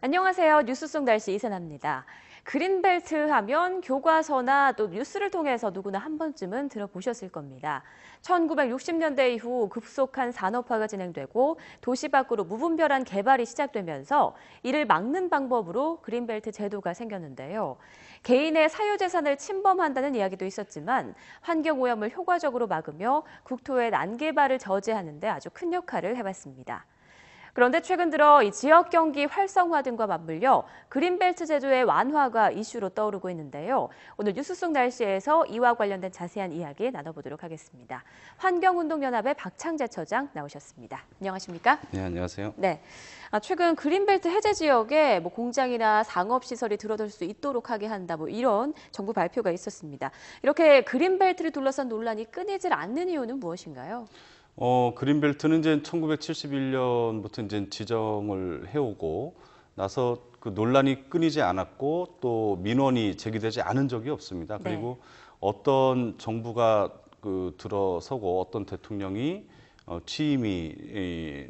안녕하세요. 뉴스 속 날씨 이세나입니다. 그린벨트 하면 교과서나 또 뉴스를 통해서 누구나 한 번쯤은 들어보셨을 겁니다. 1960년대 이후 급속한 산업화가 진행되고 도시 밖으로 무분별한 개발이 시작되면서 이를 막는 방법으로 그린벨트 제도가 생겼는데요. 개인의 사유재산을 침범한다는 이야기도 있었지만 환경오염을 효과적으로 막으며 국토의 난개발을 저지하는 데 아주 큰 역할을 해왔습니다. 그런데 최근 들어 이 지역 경기 활성화 등과 맞물려 그린벨트 제도의 완화가 이슈로 떠오르고 있는데요. 오늘 뉴스 속 날씨에서 이와 관련된 자세한 이야기 나눠보도록 하겠습니다. 환경운동연합의 박창재 처장 나오셨습니다. 안녕하십니까? 네, 안녕하세요. 네. 최근 그린벨트 해제 지역에 공장이나 상업시설이 들어설 수 있도록 하게 한다, 이런 정부 발표가 있었습니다. 이렇게 그린벨트를 둘러싼 논란이 끊이질 않는 이유는 무엇인가요? 그린벨트는 이제 1971년부터 이제 지정을 해오고 나서 그 논란이 끊이지 않았고 또 민원이 제기되지 않은 적이 없습니다. 네. 그리고 어떤 정부가 들어서고 어떤 대통령이 취임이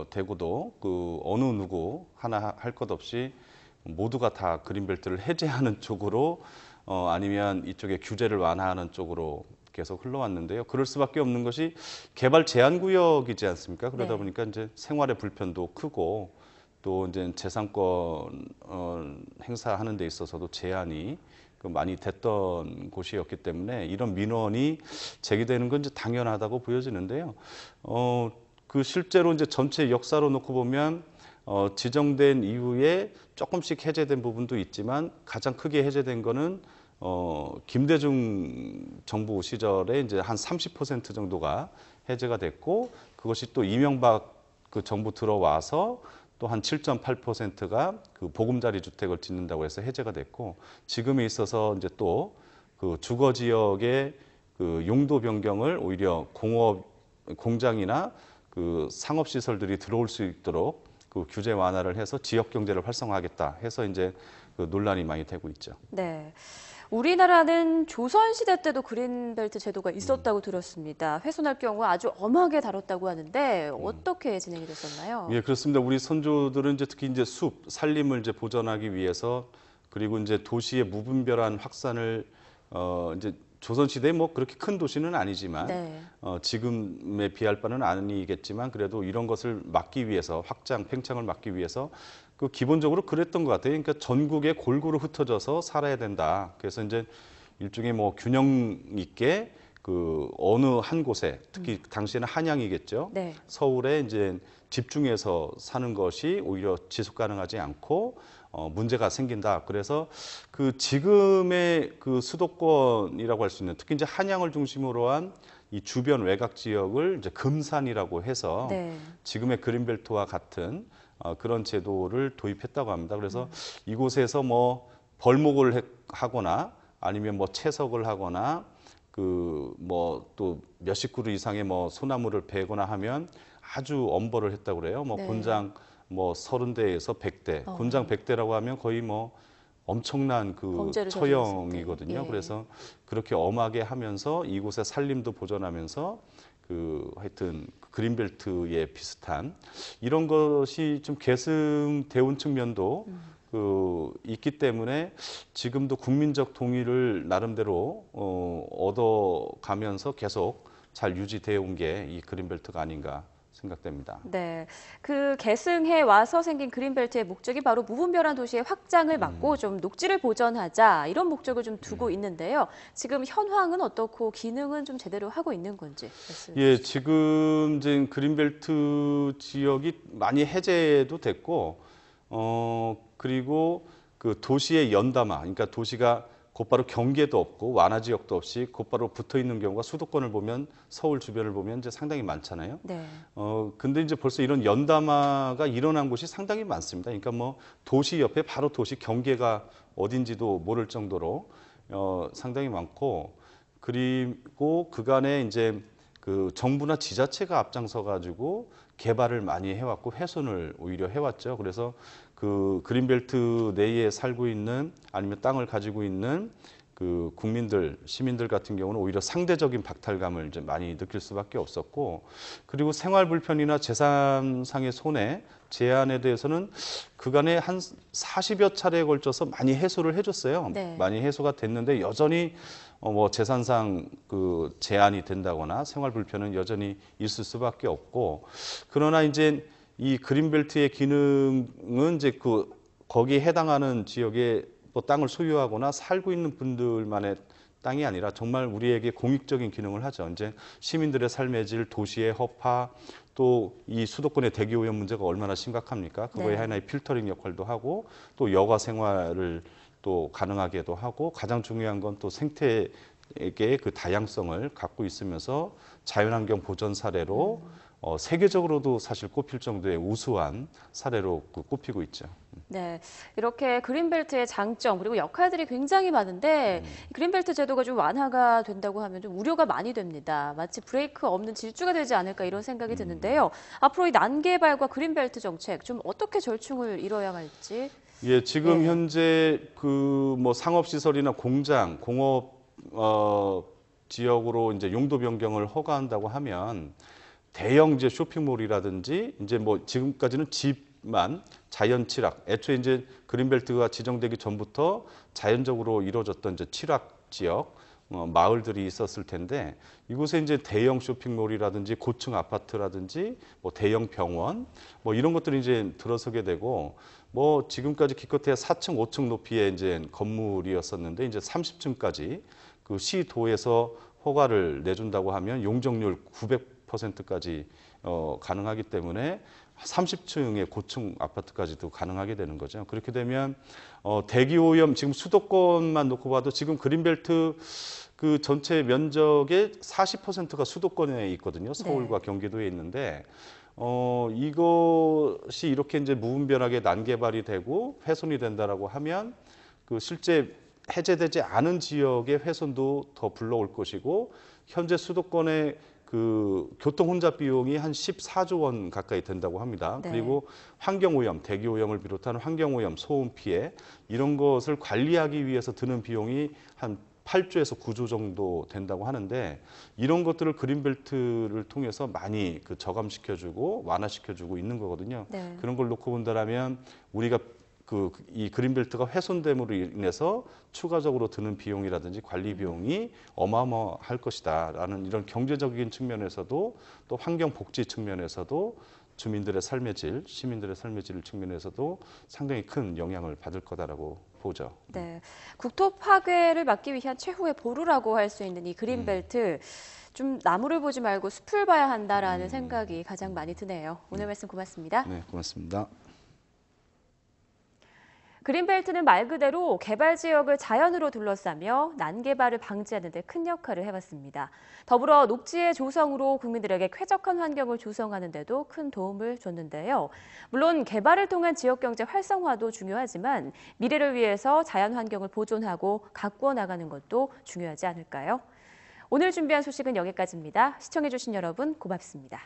되고도 그 어느 누구 하나 할 것 없이 모두가 다 그린벨트를 해제하는 쪽으로 아니면 이쪽에 규제를 완화하는 쪽으로 계속 흘러왔는데요. 그럴 수밖에 없는 것이 개발 제한 구역이지 않습니까? 그러다 네. 보니까 이제 생활의 불편도 크고 또 이제 재산권 행사하는 데 있어서도 제한이 많이 됐던 곳이었기 때문에 이런 민원이 제기되는 건 이제 당연하다고 보여지는데요. 그 실제로 이제 전체 역사로 놓고 보면 지정된 이후에 조금씩 해제된 부분도 있지만 가장 크게 해제된 거는 김대중 정부 시절에 이제 한 30% 정도가 해제가 됐고 그것이 또 이명박 그 정부 들어와서 또 한 7.8%가 그 보금자리 주택을 짓는다고 해서 해제가 됐고 지금에 있어서 이제 또 그 주거 지역의 그 용도 변경을 오히려 공장이나 그 상업 시설들이 들어올 수 있도록 그 규제 완화를 해서 지역 경제를 활성화하겠다 해서 이제 그 논란이 많이 되고 있죠. 네. 우리나라는 조선시대 때도 그린벨트 제도가 있었다고 들었습니다. 훼손할 경우 아주 엄하게 다뤘다고 하는데 어떻게 진행이 됐었나요? 예, 그렇습니다. 우리 선조들은 이제 특히 이제 숲, 산림을 이제 보존하기 위해서 그리고 이제 도시의 무분별한 확산을 이제 조선시대에 뭐 그렇게 큰 도시는 아니지만 네. 지금에 비할 바는 아니겠지만 그래도 이런 것을 막기 위해서 확장, 팽창을 막기 위해서 그 기본적으로 그랬던 것 같아요. 그러니까 전국에 골고루 흩어져서 살아야 된다. 그래서 이제 일종의 뭐 균형 있게 그 어느 한 곳에 특히 당시에는 한양이겠죠. 네. 서울에 이제 집중해서 사는 것이 오히려 지속 가능하지 않고 문제가 생긴다. 그래서 그 지금의 그 수도권이라고 할 수 있는 특히 이제 한양을 중심으로 한 이 주변 외곽 지역을 이제 금산이라고 해서 네. 지금의 그린벨트와 같은 그런 제도를 도입했다고 합니다. 그래서 이곳에서 뭐 벌목을 하거나 아니면 뭐 채석을 하거나 그 뭐 또 몇십 그루 이상의 뭐 소나무를 베거나 하면 아주 엄벌을 했다고 그래요. 뭐 네. 곤장 뭐 30대에서 100대. 곤장 100대라고 하면 거의 뭐 엄청난 그 범죄를 처형이거든요. 저질렀을 때. 예. 그래서 그렇게 엄하게 하면서 이곳의 산림도 보존하면서 그 하여튼 그린벨트에 비슷한 이런 것이 좀 계승되어 온 측면도 그 있기 때문에 지금도 국민적 동의를 나름대로 얻어가면서 계속 잘 유지되어 온 게 이 그린벨트가 아닌가 생각됩니다. 네, 그 계승해 와서 생긴 그린벨트의 목적이 바로 무분별한 도시의 확장을 막고 좀 녹지를 보전하자 이런 목적을 좀 두고 있는데요. 지금 현황은 어떻고 기능은 좀 제대로 하고 있는 건지 말씀해 예, 주시죠. 지금 이제 그린벨트 지역이 많이 해제도 됐고, 그리고 그 도시의 연담화, 그러니까 도시가 곧바로 경계도 없고 완화 지역도 없이 곧바로 붙어 있는 경우가 수도권을 보면 서울 주변을 보면 이제 상당히 많잖아요. 네, 근데 이제 벌써 이런 연담화가 일어난 곳이 상당히 많습니다. 그러니까 뭐 도시 옆에 바로 도시 경계가 어딘지도 모를 정도로 상당히 많고, 그리고 그간에 이제 그 정부나 지자체가 앞장서 가지고 개발을 많이 해왔고 훼손을 오히려 해왔죠. 그래서 그 그린벨트 내에 살고 있는 아니면 땅을 가지고 있는 그 국민들, 시민들 같은 경우는 오히려 상대적인 박탈감을 이제 많이 느낄 수밖에 없었고, 그리고 생활 불편이나 재산상의 손해, 제한에 대해서는 그간에 한 40여 차례에 걸쳐서 많이 해소를 해줬어요. 네. 많이 해소가 됐는데 여전히 뭐 재산상 그 제한이 된다거나 생활 불편은 여전히 있을 수밖에 없고, 그러나 이제 이 그린벨트의 기능은 이제 그 거기에 해당하는 지역에 뭐 땅을 소유하거나 살고 있는 분들만의 땅이 아니라 정말 우리에게 공익적인 기능을 하죠. 이제 시민들의 삶의 질, 도시의 허파, 또 이 수도권의 대기 오염 문제가 얼마나 심각합니까? 그거에 네. 하나의 필터링 역할도 하고, 또 여가 생활을 또 가능하게도 하고, 가장 중요한 건 또 생태의 그 다양성을 갖고 있으면서 자연환경 보전 사례로 세계적으로도 사실 꼽힐 정도의 우수한 사례로 꼽히고 있죠. 네, 이렇게 그린벨트의 장점 그리고 역할들이 굉장히 많은데 그린벨트 제도가 좀 완화가 된다고 하면 좀 우려가 많이 됩니다. 마치 브레이크 없는 질주가 되지 않을까 이런 생각이 드는데요. 앞으로 이 난개발과 그린벨트 정책 좀 어떻게 절충을 이뤄야 할지. 예, 지금 네. 현재 그 뭐 상업시설이나 공장, 공업 지역으로 이제 용도 변경을 허가한다고 하면 대형 이제 쇼핑몰이라든지 이제 뭐 지금까지는 집만 자연 칠학, 애초에 이제 그린벨트가 지정되기 전부터 자연적으로 이루어졌던 이제 칠학 지역, 마을들이 있었을 텐데, 이곳에 이제 대형 쇼핑몰이라든지 고층 아파트라든지 뭐 대형 병원 뭐 이런 것들이 이제 들어서게 되고, 뭐 지금까지 기껏해야 4층, 5층 높이의 이제 건물이었었는데 이제 30층까지 그 시도에서 허가를 내준다고 하면 용적률 900%까지 가능하기 때문에 30층의 고층 아파트까지도 가능하게 되는 거죠. 그렇게 되면 대기 오염, 지금 수도권만 놓고 봐도 지금 그린벨트 그 전체 면적의 40%가 수도권에 있거든요. 서울과 네. 경기도에 있는데 이것이 이렇게 이제 무분별하게 난개발이 되고 훼손이 된다라고 하면 그 실제 해제되지 않은 지역의 훼손도 더 불러올 것이고, 현재 수도권의 그 교통 혼잡 비용이 한 14조 원 가까이 된다고 합니다. 네. 그리고 환경오염, 대기오염을 비롯한 환경오염, 소음 피해 이런 것을 관리하기 위해서 드는 비용이 한 8조에서 9조 정도 된다고 하는데, 이런 것들을 그린벨트를 통해서 많이 그 저감시켜주고 완화시켜주고 있는 거거든요. 네. 그런 걸 놓고 본다라면 우리가 이 그린벨트가 훼손됨으로 인해서 추가적으로 드는 비용이라든지 관리 비용이 어마어마할 것이다라는 이런 경제적인 측면에서도, 또 환경 복지 측면에서도, 주민들의 삶의 질, 시민들의 삶의 질 측면에서도 상당히 큰 영향을 받을 거다라고 보죠. 네, 국토 파괴를 막기 위한 최후의 보루라고 할 수 있는 이 그린벨트, 좀 나무를 보지 말고 숲을 봐야 한다라는 생각이 가장 많이 드네요. 오늘 말씀 고맙습니다. 네, 고맙습니다. 그린벨트는 말 그대로 개발 지역을 자연으로 둘러싸며 난개발을 방지하는 데 큰 역할을 해왔습니다. 더불어 녹지의 조성으로 국민들에게 쾌적한 환경을 조성하는 데도 큰 도움을 줬는데요. 물론 개발을 통한 지역 경제 활성화도 중요하지만 미래를 위해서 자연 환경을 보존하고 가꾸어 나가는 것도 중요하지 않을까요? 오늘 준비한 소식은 여기까지입니다. 시청해주신 여러분 고맙습니다.